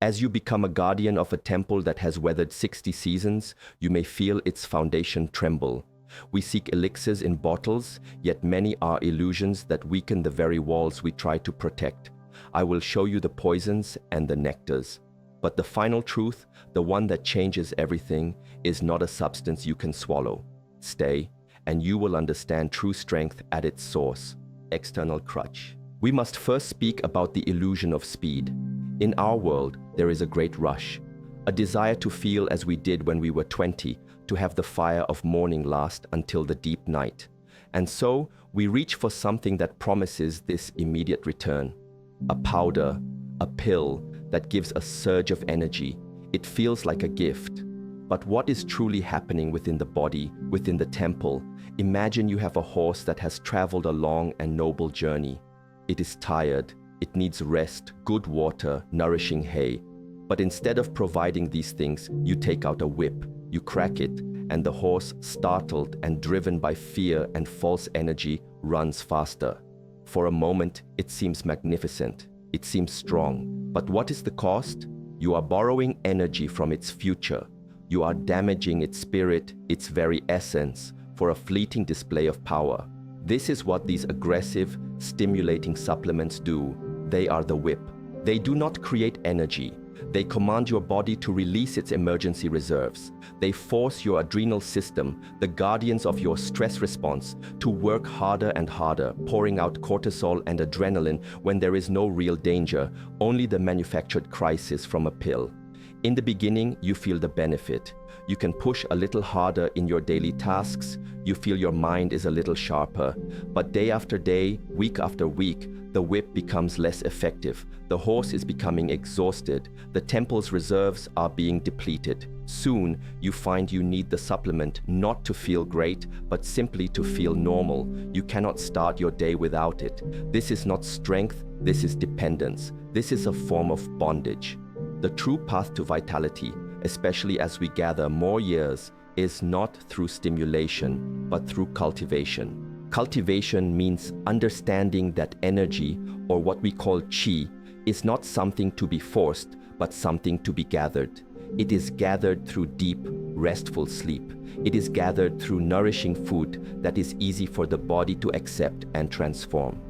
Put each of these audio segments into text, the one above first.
As you become a guardian of a temple that has weathered 60 seasons, you may feel its foundation tremble. We seek elixirs in bottles, yet many are illusions that weaken the very walls we try to protect. I will show you the poisons and the nectars. But the final truth, the one that changes everything, is not a substance you can swallow. Stay, and you will understand true strength at its source. External crutch. We must first speak about the illusion of speed. In our world, there is a great rush, a desire to feel as we did when we were 20, to have the fire of morning last until the deep night. And so, we reach for something that promises this immediate return. A powder, a pill that gives a surge of energy. It feels like a gift. But what is truly happening within the body, within the temple? Imagine you have a horse that has traveled a long and noble journey. It is tired. It needs rest, good water, nourishing hay. But instead of providing these things, you take out a whip, you crack it, and the horse, startled and driven by fear and false energy, runs faster. For a moment, it seems magnificent. It seems strong. But what is the cost? You are borrowing energy from its future. You are damaging its spirit, its very essence, for a fleeting display of power. This is what these aggressive, stimulating supplements do. They are the whip. They do not create energy. They command your body to release its emergency reserves. They force your adrenal system, the guardians of your stress response, to work harder and harder, pouring out cortisol and adrenaline when there is no real danger, only the manufactured crisis from a pill. In the beginning, you feel the benefit. You can push a little harder in your daily tasks. You feel your mind is a little sharper. But day after day, week after week, the whip becomes less effective. The horse is becoming exhausted. The temple's reserves are being depleted. Soon, you find you need the supplement not to feel great, but simply to feel normal. You cannot start your day without it. This is not strength, this is dependence. This is a form of bondage. The true path to vitality, especially as we gather more years, is not through stimulation, but through cultivation. Cultivation means understanding that energy, or what we call chi, is not something to be forced, but something to be gathered. It is gathered through deep, restful sleep. It is gathered through nourishing food that is easy for the body to accept and transform.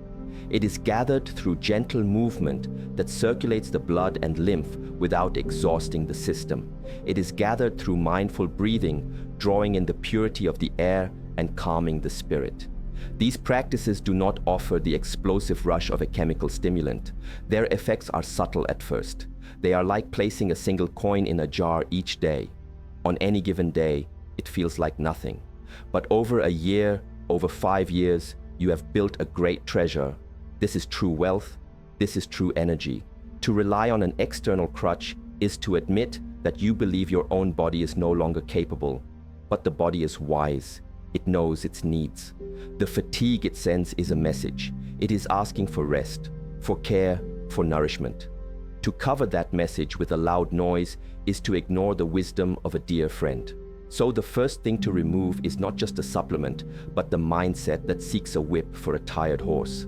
It is gathered through gentle movement that circulates the blood and lymph without exhausting the system. It is gathered through mindful breathing, drawing in the purity of the air and calming the spirit. These practices do not offer the explosive rush of a chemical stimulant. Their effects are subtle at first. They are like placing a single coin in a jar each day. On any given day, it feels like nothing. But over a year, over 5 years, you have built a great treasure. This is true wealth. This is true energy. To rely on an external crutch is to admit that you believe your own body is no longer capable. But the body is wise. It knows its needs. The fatigue it sends is a message. It is asking for rest, for care, for nourishment. To cover that message with a loud noise is to ignore the wisdom of a dear friend. So the first thing to remove is not just a supplement, but the mindset that seeks a whip for a tired horse.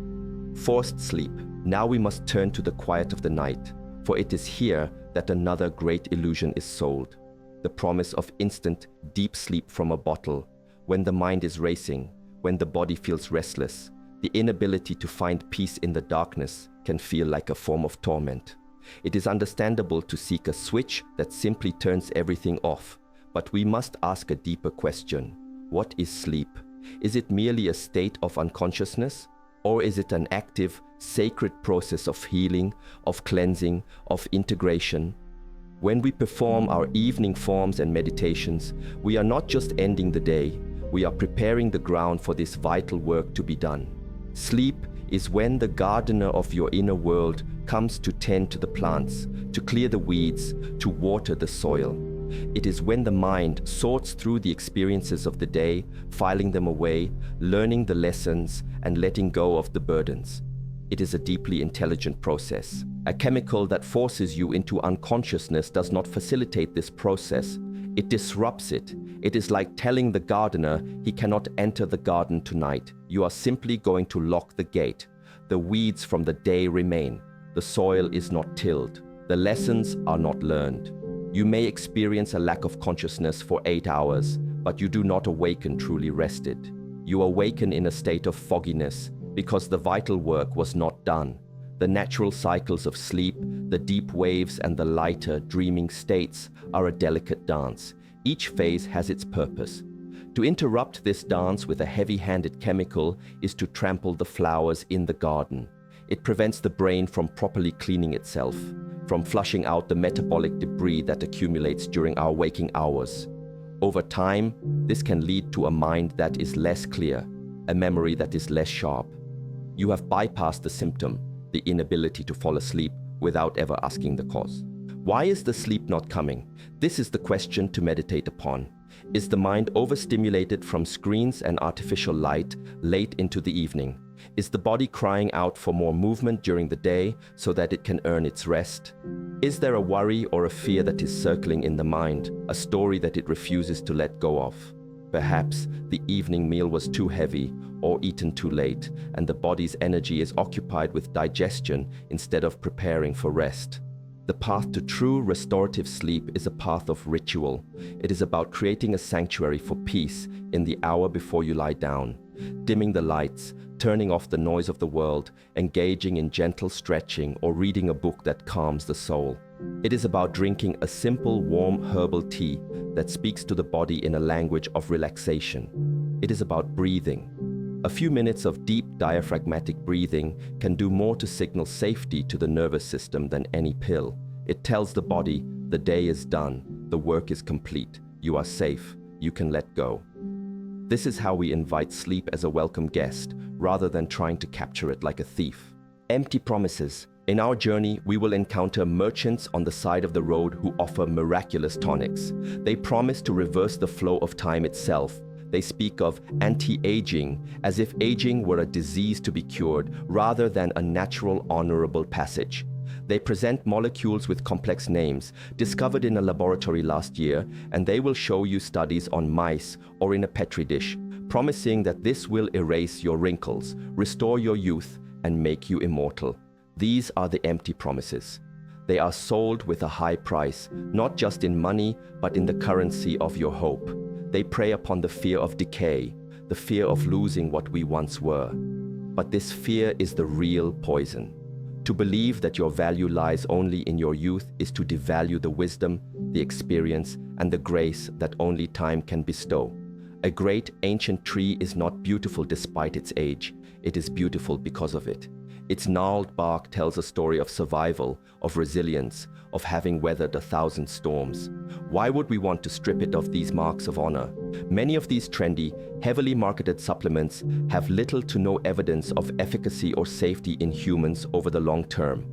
Forced sleep. Now we must turn to the quiet of the night, for it is here that another great illusion is sold. The promise of instant, deep sleep from a bottle. When the mind is racing, when the body feels restless, the inability to find peace in the darkness can feel like a form of torment. It is understandable to seek a switch that simply turns everything off, but we must ask a deeper question. What is sleep? Is it merely a state of unconsciousness? Or is it an active, sacred process of healing, of cleansing, of integration? When we perform our evening forms and meditations, we are not just ending the day, we are preparing the ground for this vital work to be done. Sleep is when the gardener of your inner world comes to tend to the plants, to clear the weeds, to water the soil. It is when the mind sorts through the experiences of the day, filing them away, learning the lessons, and letting go of the burdens. It is a deeply intelligent process. A chemical that forces you into unconsciousness does not facilitate this process. It disrupts it. It is like telling the gardener he cannot enter the garden tonight. You are simply going to lock the gate. The weeds from the day remain. The soil is not tilled. The lessons are not learned. You may experience a lack of consciousness for 8 hours, but you do not awaken truly rested. You awaken in a state of fogginess because the vital work was not done. The natural cycles of sleep, the deep waves and the lighter, dreaming states are a delicate dance. Each phase has its purpose. To interrupt this dance with a heavy-handed chemical is to trample the flowers in the garden. It prevents the brain from properly cleaning itself, from flushing out the metabolic debris that accumulates during our waking hours. Over time, this can lead to a mind that is less clear, a memory that is less sharp. You have bypassed the symptom, the inability to fall asleep, without ever asking the cause. Why is the sleep not coming? This is the question to meditate upon. Is the mind overstimulated from screens and artificial light late into the evening? Is the body crying out for more movement during the day so that it can earn its rest? Is there a worry or a fear that is circling in the mind, a story that it refuses to let go of? Perhaps the evening meal was too heavy or eaten too late, and the body's energy is occupied with digestion instead of preparing for rest. The path to true restorative sleep is a path of ritual. It is about creating a sanctuary for peace in the hour before you lie down, dimming the lights, turning off the noise of the world, engaging in gentle stretching, or reading a book that calms the soul. It is about drinking a simple, warm herbal tea that speaks to the body in a language of relaxation. It is about breathing. A few minutes of deep diaphragmatic breathing can do more to signal safety to the nervous system than any pill. It tells the body, the day is done, the work is complete, you are safe, you can let go. This is how we invite sleep as a welcome guest, rather than trying to capture it like a thief. Empty promises. In our journey, we will encounter merchants on the side of the road who offer miraculous tonics. They promise to reverse the flow of time itself. They speak of anti-aging as if aging were a disease to be cured rather than a natural, honorable passage. They present molecules with complex names, discovered in a laboratory last year, and they will show you studies on mice or in a petri dish, promising that this will erase your wrinkles, restore your youth, and make you immortal. These are the empty promises. They are sold with a high price, not just in money, but in the currency of your hope. They prey upon the fear of decay, the fear of losing what we once were. But this fear is the real poison. To believe that your value lies only in your youth is to devalue the wisdom, the experience, and the grace that only time can bestow. A great ancient tree is not beautiful despite its age. It is beautiful because of it. Its gnarled bark tells a story of survival, of resilience, of having weathered 1,000 storms. Why would we want to strip it of these marks of honor? Many of these trendy, heavily marketed supplements have little to no evidence of efficacy or safety in humans over the long term.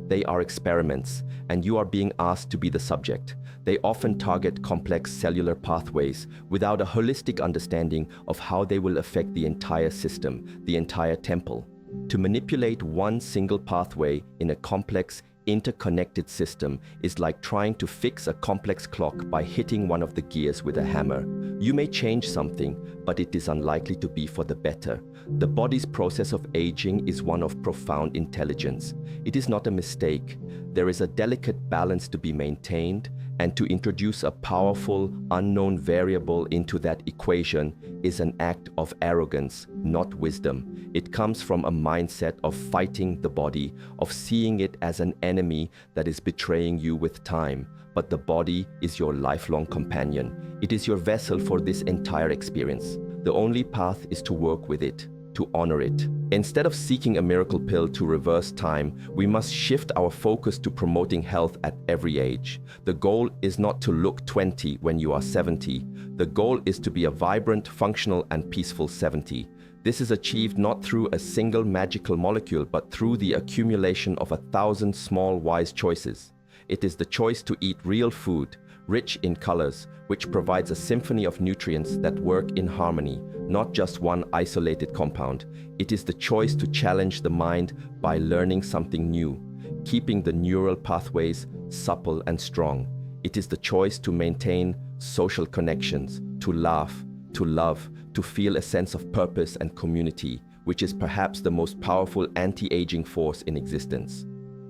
They are experiments, and you are being asked to be the subject. They often target complex cellular pathways without a holistic understanding of how they will affect the entire system, the entire temple. To manipulate one single pathway in a complex, interconnected system is like trying to fix a complex clock by hitting one of the gears with a hammer. You may change something, but it is unlikely to be for the better. The body's process of aging is one of profound intelligence. It is not a mistake. There is a delicate balance to be maintained, and to introduce a powerful, unknown variable into that equation is an act of arrogance, not wisdom. It comes from a mindset of fighting the body, of seeing it as an enemy that is betraying you with time. But the body is your lifelong companion. It is your vessel for this entire experience. The only path is to work with it, to honor it. Instead of seeking a miracle pill to reverse time, we must shift our focus to promoting health at every age. The goal is not to look 20 when you are 70. The goal is to be a vibrant, functional, and peaceful 70. This is achieved not through a single magical molecule, but through the accumulation of 1,000 small, wise choices. It is the choice to eat real food, rich in colors, which provides a symphony of nutrients that work in harmony, not just one isolated compound. It is the choice to challenge the mind by learning something new, keeping the neural pathways supple and strong. It is the choice to maintain social connections, to laugh, to love, to feel a sense of purpose and community, which is perhaps the most powerful anti-aging force in existence.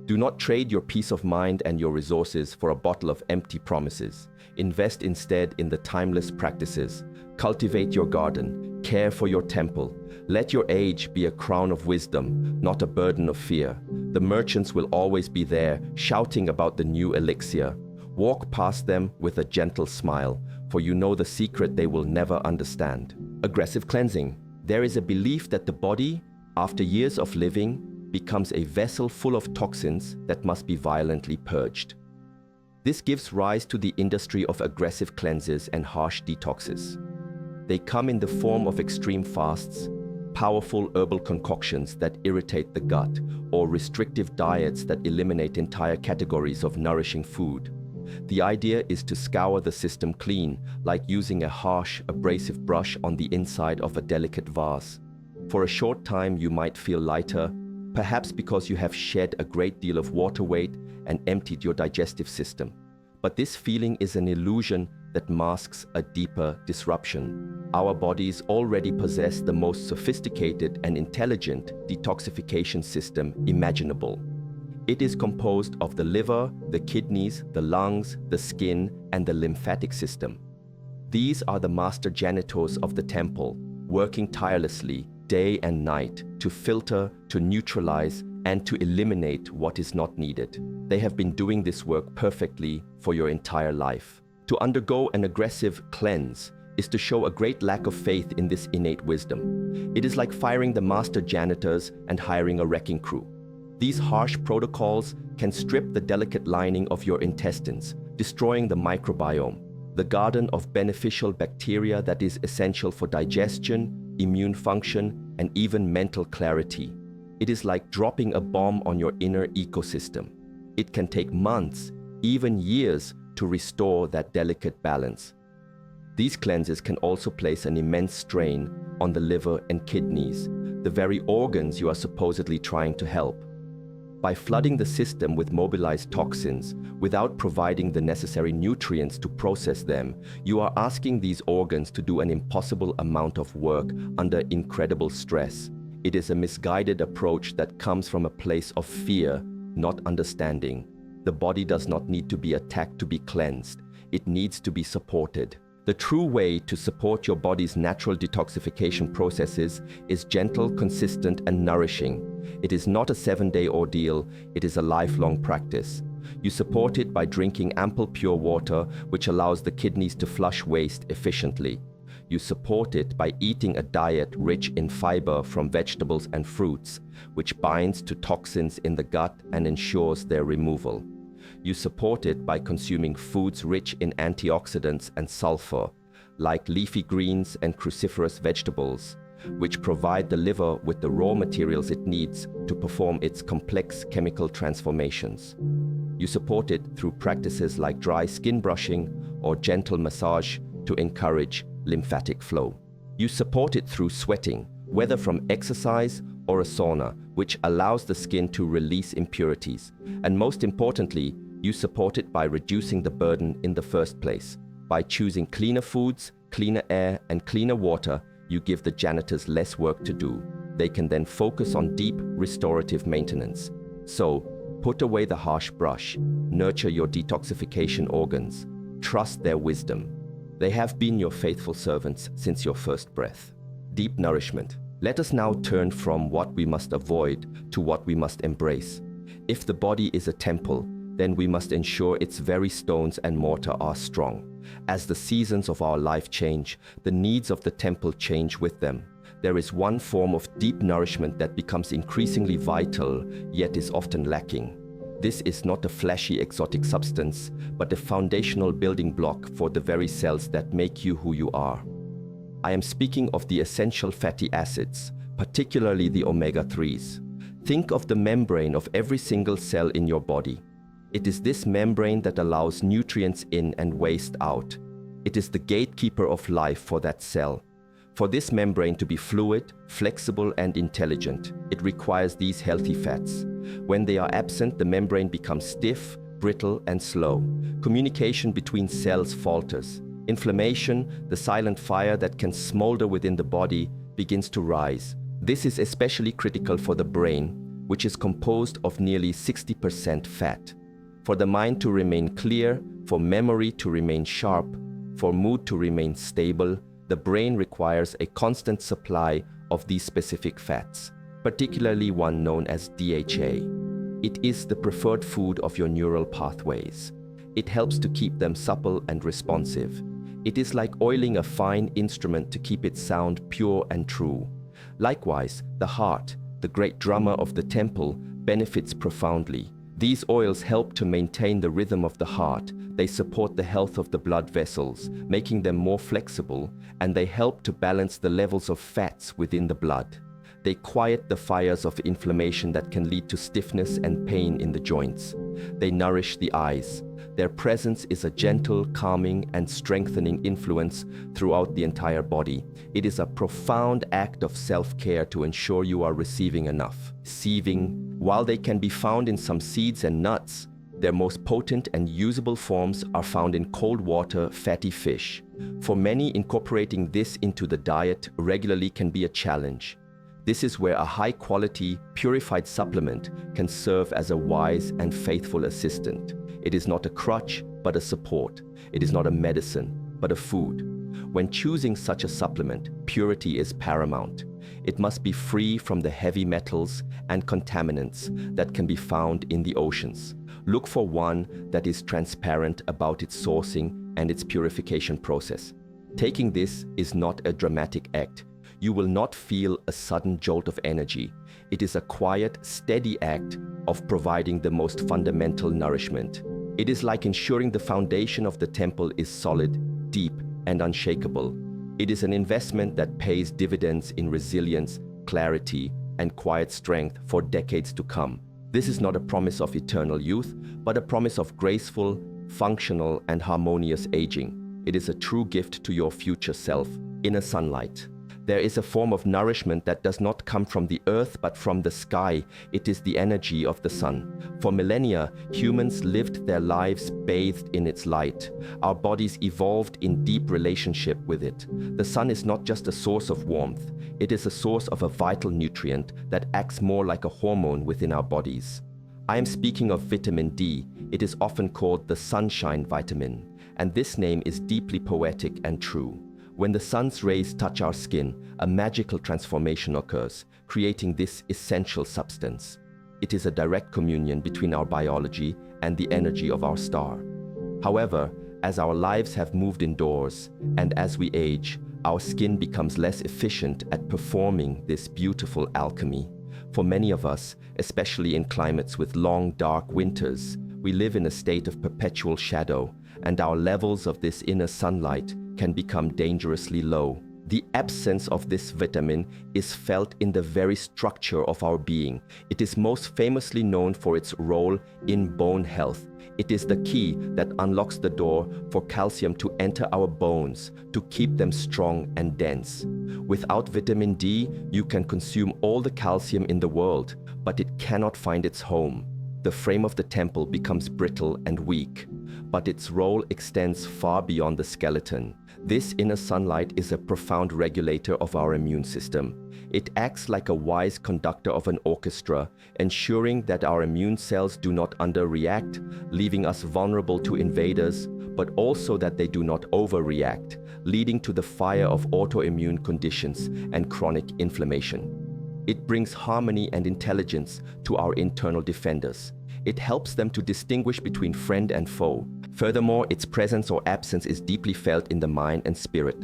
Do not trade your peace of mind and your resources for a bottle of empty promises. Invest instead in the timeless practices. Cultivate your garden. Care for your temple. Let your age be a crown of wisdom, not a burden of fear. The merchants will always be there, shouting about the new elixir. Walk past them with a gentle smile, for you know the secret they will never understand. Aggressive cleansing. There is a belief that the body, after years of living, becomes a vessel full of toxins that must be violently purged. This gives rise to the industry of aggressive cleanses and harsh detoxes. They come in the form of extreme fasts, powerful herbal concoctions that irritate the gut, or restrictive diets that eliminate entire categories of nourishing food. The idea is to scour the system clean, like using a harsh, abrasive brush on the inside of a delicate vase. For a short time, you might feel lighter, perhaps because you have shed a great deal of water weight and emptied your digestive system. But this feeling is an illusion that masks a deeper disruption. Our bodies already possess the most sophisticated and intelligent detoxification system imaginable. It is composed of the liver, the kidneys, the lungs, the skin, and the lymphatic system. These are the master janitors of the temple, working tirelessly day and night to filter, to neutralize, and to eliminate what is not needed. They have been doing this work perfectly for your entire life. To undergo an aggressive cleanse is to show a great lack of faith in this innate wisdom. It is like firing the master janitors and hiring a wrecking crew. These harsh protocols can strip the delicate lining of your intestines, destroying the microbiome, the garden of beneficial bacteria that is essential for digestion, immune function, and even mental clarity. It is like dropping a bomb on your inner ecosystem. It can take months, even years, to restore that delicate balance. These cleanses can also place an immense strain on the liver and kidneys, the very organs you are supposedly trying to help. By flooding the system with mobilized toxins without providing the necessary nutrients to process them, you are asking these organs to do an impossible amount of work under incredible stress. It is a misguided approach that comes from a place of fear, not understanding. The body does not need to be attacked to be cleansed. It needs to be supported. The true way to support your body's natural detoxification processes is gentle, consistent, and nourishing. It is not a 7-day ordeal, it is a lifelong practice. You support it by drinking ample pure water, which allows the kidneys to flush waste efficiently. You support it by eating a diet rich in fiber from vegetables and fruits, which binds to toxins in the gut and ensures their removal. You support it by consuming foods rich in antioxidants and sulfur, like leafy greens and cruciferous vegetables, which provide the liver with the raw materials it needs to perform its complex chemical transformations. You support it through practices like dry skin brushing or gentle massage to encourage lymphatic flow. You support it through sweating, whether from exercise or a sauna, which allows the skin to release impurities. And most importantly, you support it by reducing the burden in the first place. By choosing cleaner foods, cleaner air, and cleaner water, you give the janitors less work to do. They can then focus on deep, restorative maintenance. So, put away the harsh brush, nurture your detoxification organs, trust their wisdom. They have been your faithful servants since your first breath. Deep nourishment. Let us now turn from what we must avoid to what we must embrace. If the body is a temple, then we must ensure its very stones and mortar are strong. As the seasons of our life change, the needs of the temple change with them. There is one form of deep nourishment that becomes increasingly vital, yet is often lacking. This is not a flashy exotic substance, but a foundational building block for the very cells that make you who you are. I am speaking of the essential fatty acids, particularly the omega-3s. Think of the membrane of every single cell in your body. It is this membrane that allows nutrients in and waste out. It is the gatekeeper of life for that cell. For this membrane to be fluid, flexible, and intelligent, it requires these healthy fats. When they are absent, the membrane becomes stiff, brittle, and slow. Communication between cells falters. Inflammation, the silent fire that can smolder within the body, begins to rise. This is especially critical for the brain, which is composed of nearly 60% fat. For the mind to remain clear, for memory to remain sharp, for mood to remain stable, the brain requires a constant supply of these specific fats, particularly one known as DHA. It is the preferred food of your neural pathways. It helps to keep them supple and responsive. It is like oiling a fine instrument to keep its sound pure and true. Likewise, the heart, the great drummer of the temple, benefits profoundly. These oils help to maintain the rhythm of the heart. They support the health of the blood vessels, making them more flexible, and they help to balance the levels of fats within the blood. They quiet the fires of inflammation that can lead to stiffness and pain in the joints. They nourish the eyes. Their presence is a gentle, calming, and strengthening influence throughout the entire body. It is a profound act of self-care to ensure you are receiving enough. While they can be found in some seeds and nuts, their most potent and usable forms are found in cold water, fatty fish. For many, incorporating this into the diet regularly can be a challenge. This is where a high-quality, purified supplement can serve as a wise and faithful assistant. It is not a crutch, but a support. It is not a medicine, but a food. When choosing such a supplement, purity is paramount. It must be free from the heavy metals and contaminants that can be found in the oceans. Look for one that is transparent about its sourcing and its purification process. Taking this is not a dramatic act. You will not feel a sudden jolt of energy. It is a quiet, steady act of providing the most fundamental nourishment. It is like ensuring the foundation of the temple is solid, deep, and unshakable. It is an investment that pays dividends in resilience, clarity, and quiet strength for decades to come. This is not a promise of eternal youth, but a promise of graceful, functional, and harmonious aging. It is a true gift to your future self, inner sunlight. There is a form of nourishment that does not come from the earth but from the sky. It is the energy of the sun. For millennia, humans lived their lives bathed in its light. Our bodies evolved in deep relationship with it. The sun is not just a source of warmth. It is a source of a vital nutrient that acts more like a hormone within our bodies. I am speaking of vitamin D. It is often called the sunshine vitamin, and this name is deeply poetic and true. When the sun's rays touch our skin, a magical transformation occurs, creating this essential substance. It is a direct communion between our biology and the energy of our star. However, as our lives have moved indoors, and as we age, our skin becomes less efficient at performing this beautiful alchemy. For many of us, especially in climates with long, dark winters, we live in a state of perpetual shadow, and our levels of this inner sunlight can become dangerously low. The absence of this vitamin is felt in the very structure of our being. It is most famously known for its role in bone health. It is the key that unlocks the door for calcium to enter our bones, to keep them strong and dense. Without vitamin D, you can consume all the calcium in the world, but it cannot find its home. The frame of the temple becomes brittle and weak, but its role extends far beyond the skeleton. This inner sunlight is a profound regulator of our immune system. It acts like a wise conductor of an orchestra, ensuring that our immune cells do not underreact, leaving us vulnerable to invaders, but also that they do not overreact, leading to the fire of autoimmune conditions and chronic inflammation. It brings harmony and intelligence to our internal defenders. It helps them to distinguish between friend and foe. Furthermore, its presence or absence is deeply felt in the mind and spirit.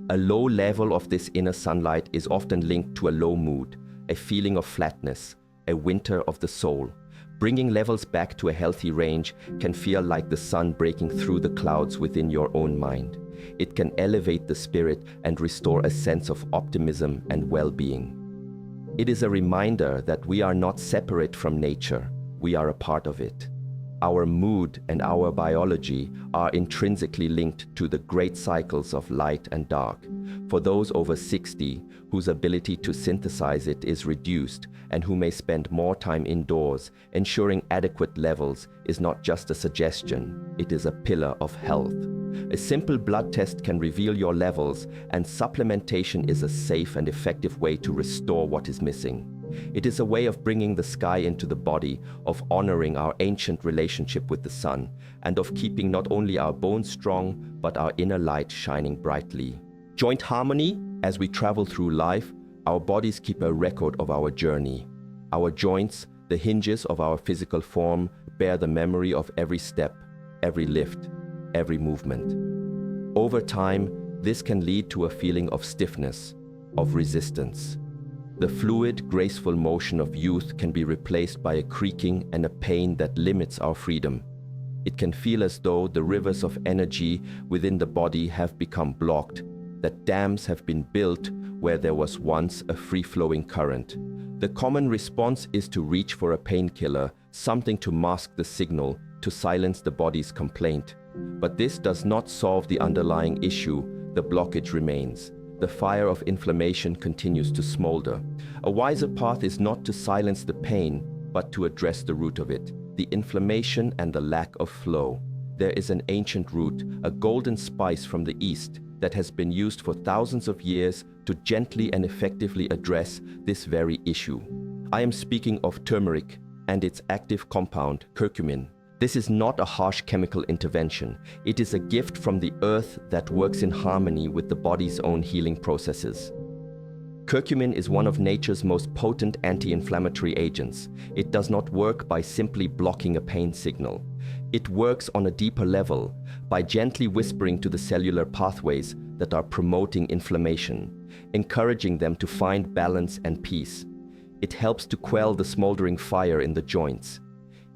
A low level of this inner sunlight is often linked to a low mood, a feeling of flatness, a winter of the soul. Bringing levels back to a healthy range can feel like the sun breaking through the clouds within your own mind. It can elevate the spirit and restore a sense of optimism and well-being. It is a reminder that we are not separate from nature. We are a part of it. Our mood and our biology are intrinsically linked to the great cycles of light and dark. For those over 60 whose ability to synthesize it is reduced and who may spend more time indoors, ensuring adequate levels is not just a suggestion, it is a pillar of health. A simple blood test can reveal your levels, and supplementation is a safe and effective way to restore what is missing. It is a way of bringing the sky into the body, of honoring our ancient relationship with the sun, and of keeping not only our bones strong, but our inner light shining brightly. Joint harmony. As we travel through life, our bodies keep a record of our journey. Our joints, the hinges of our physical form, bear the memory of every step, every lift, every movement. Over time, this can lead to a feeling of stiffness, of resistance. The fluid, graceful motion of youth can be replaced by a creaking and a pain that limits our freedom. It can feel as though the rivers of energy within the body have become blocked, that dams have been built where there was once a free-flowing current. The common response is to reach for a painkiller, something to mask the signal, to silence the body's complaint. But this does not solve the underlying issue. The blockage remains. The fire of inflammation continues to smolder. A wiser path is not to silence the pain, but to address the root of it, the inflammation and the lack of flow. There is an ancient root, a golden spice from the East, that has been used for thousands of years to gently and effectively address this very issue. I am speaking of turmeric and its active compound, curcumin. This is not a harsh chemical intervention. It is a gift from the earth that works in harmony with the body's own healing processes. Curcumin is one of nature's most potent anti-inflammatory agents. It does not work by simply blocking a pain signal. It works on a deeper level, by gently whispering to the cellular pathways that are promoting inflammation, encouraging them to find balance and peace. It helps to quell the smoldering fire in the joints.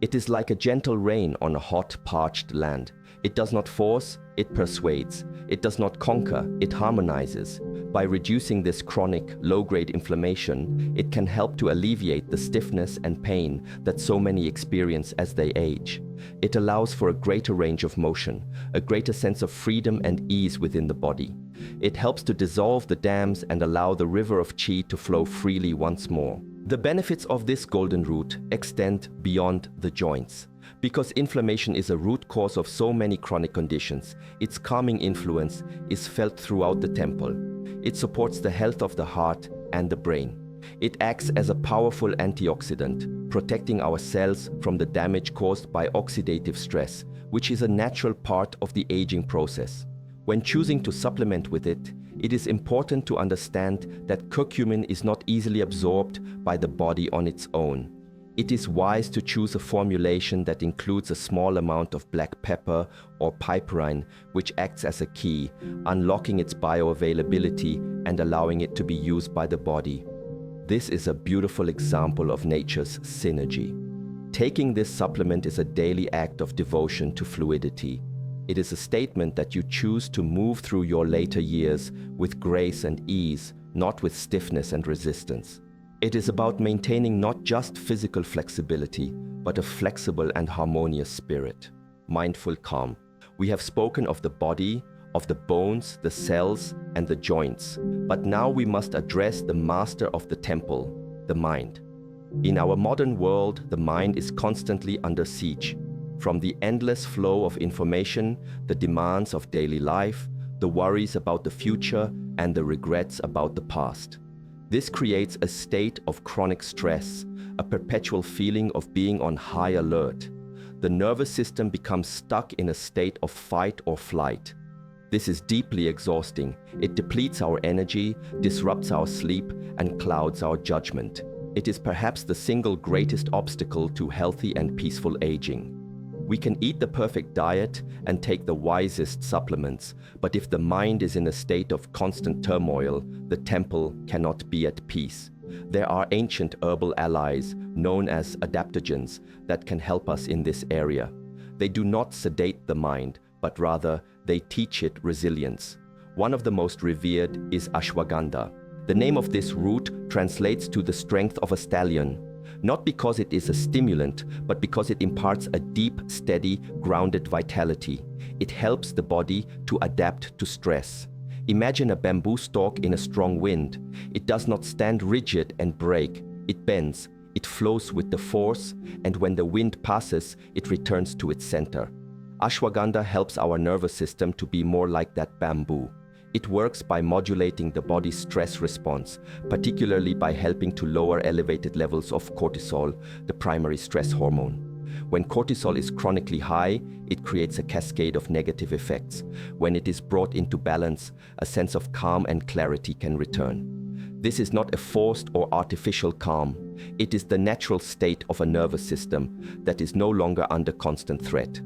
It is like a gentle rain on a hot, parched land. It does not force, it persuades. It does not conquer, it harmonizes. By reducing this chronic, low-grade inflammation, it can help to alleviate the stiffness and pain that so many experience as they age. It allows for a greater range of motion, a greater sense of freedom and ease within the body. It helps to dissolve the dams and allow the river of qi to flow freely once more. The benefits of this golden root extend beyond the joints. Because inflammation is a root cause of so many chronic conditions, its calming influence is felt throughout the temple. It supports the health of the heart and the brain. It acts as a powerful antioxidant, protecting our cells from the damage caused by oxidative stress, which is a natural part of the aging process. When choosing to supplement with it, it is important to understand that curcumin is not easily absorbed by the body on its own. It is wise to choose a formulation that includes a small amount of black pepper or piperine, which acts as a key, unlocking its bioavailability and allowing it to be used by the body. This is a beautiful example of nature's synergy. Taking this supplement is a daily act of devotion to fluidity. It is a statement that you choose to move through your later years with grace and ease, not with stiffness and resistance. It is about maintaining not just physical flexibility, but a flexible and harmonious spirit. Mindful calm. We have spoken of the body, of the bones, the cells, and the joints. But now we must address the master of the temple, the mind. In our modern world, the mind is constantly under siege. From the endless flow of information, the demands of daily life, the worries about the future, and the regrets about the past. This creates a state of chronic stress, a perpetual feeling of being on high alert. The nervous system becomes stuck in a state of fight or flight. This is deeply exhausting. It depletes our energy, disrupts our sleep, and clouds our judgment. It is perhaps the single greatest obstacle to healthy and peaceful aging. We can eat the perfect diet and take the wisest supplements, but if the mind is in a state of constant turmoil, the temple cannot be at peace. There are ancient herbal allies, known as adaptogens, that can help us in this area. They do not sedate the mind, but rather they teach it resilience. One of the most revered is ashwagandha. The name of this root translates to the strength of a stallion. Not because it is a stimulant, but because it imparts a deep, steady, grounded vitality. It helps the body to adapt to stress. Imagine a bamboo stalk in a strong wind. It does not stand rigid and break. It bends, it flows with the force, and when the wind passes, it returns to its center. Ashwagandha helps our nervous system to be more like that bamboo. It works by modulating the body's stress response, particularly by helping to lower elevated levels of cortisol, the primary stress hormone. When cortisol is chronically high, it creates a cascade of negative effects. When it is brought into balance, a sense of calm and clarity can return. This is not a forced or artificial calm. It is the natural state of a nervous system that is no longer under constant threat.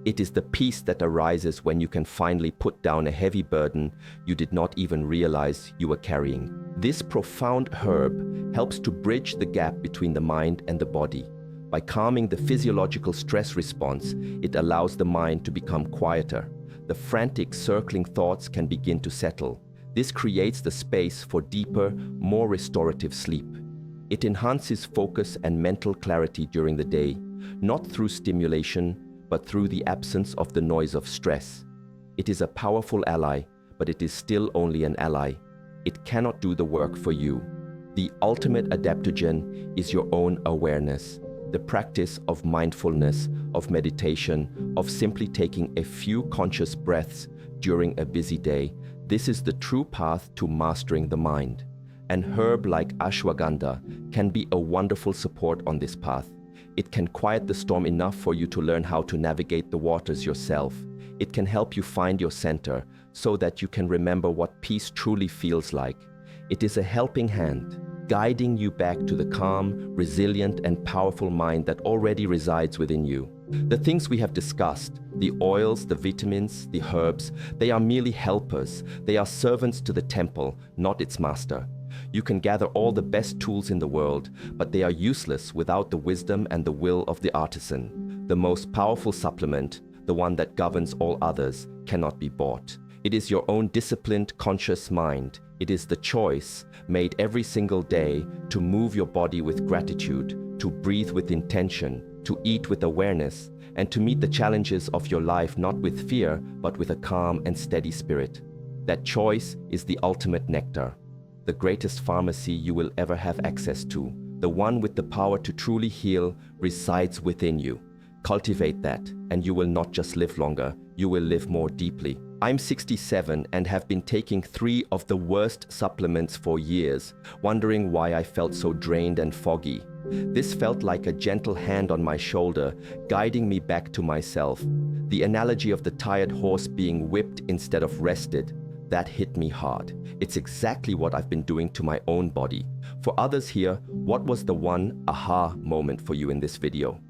It is the peace that arises when you can finally put down a heavy burden you did not even realize you were carrying. This profound herb helps to bridge the gap between the mind and the body. By calming the physiological stress response, it allows the mind to become quieter. The frantic, circling thoughts can begin to settle. This creates the space for deeper, more restorative sleep. It enhances focus and mental clarity during the day, not through stimulation, but through the absence of the noise of stress. It is a powerful ally, but it is still only an ally. It cannot do the work for you. The ultimate adaptogen is your own awareness. The practice of mindfulness, of meditation, of simply taking a few conscious breaths during a busy day. This is the true path to mastering the mind. An herb like ashwagandha can be a wonderful support on this path. It can quiet the storm enough for you to learn how to navigate the waters yourself. It can help you find your center so that you can remember what peace truly feels like. It is a helping hand, guiding you back to the calm, resilient, and powerful mind that already resides within you. The things we have discussed, the oils, the vitamins, the herbs, they are merely helpers. They are servants to the temple, not its master. You can gather all the best tools in the world, but they are useless without the wisdom and the will of the artisan. The most powerful supplement, the one that governs all others, cannot be bought. It is your own disciplined, conscious mind. It is the choice, made every single day, to move your body with gratitude, to breathe with intention, to eat with awareness, and to meet the challenges of your life not with fear, but with a calm and steady spirit. That choice is the ultimate nectar, the greatest pharmacy you will ever have access to. The one with the power to truly heal resides within you. Cultivate that, and you will not just live longer, you will live more deeply. I'm 67 and have been taking 3 of the worst supplements for years, wondering why I felt so drained and foggy. This felt like a gentle hand on my shoulder, guiding me back to myself. The analogy of the tired horse being whipped instead of rested, that hit me hard. It's exactly what I've been doing to my own body. For others here, what was the one aha moment for you in this video?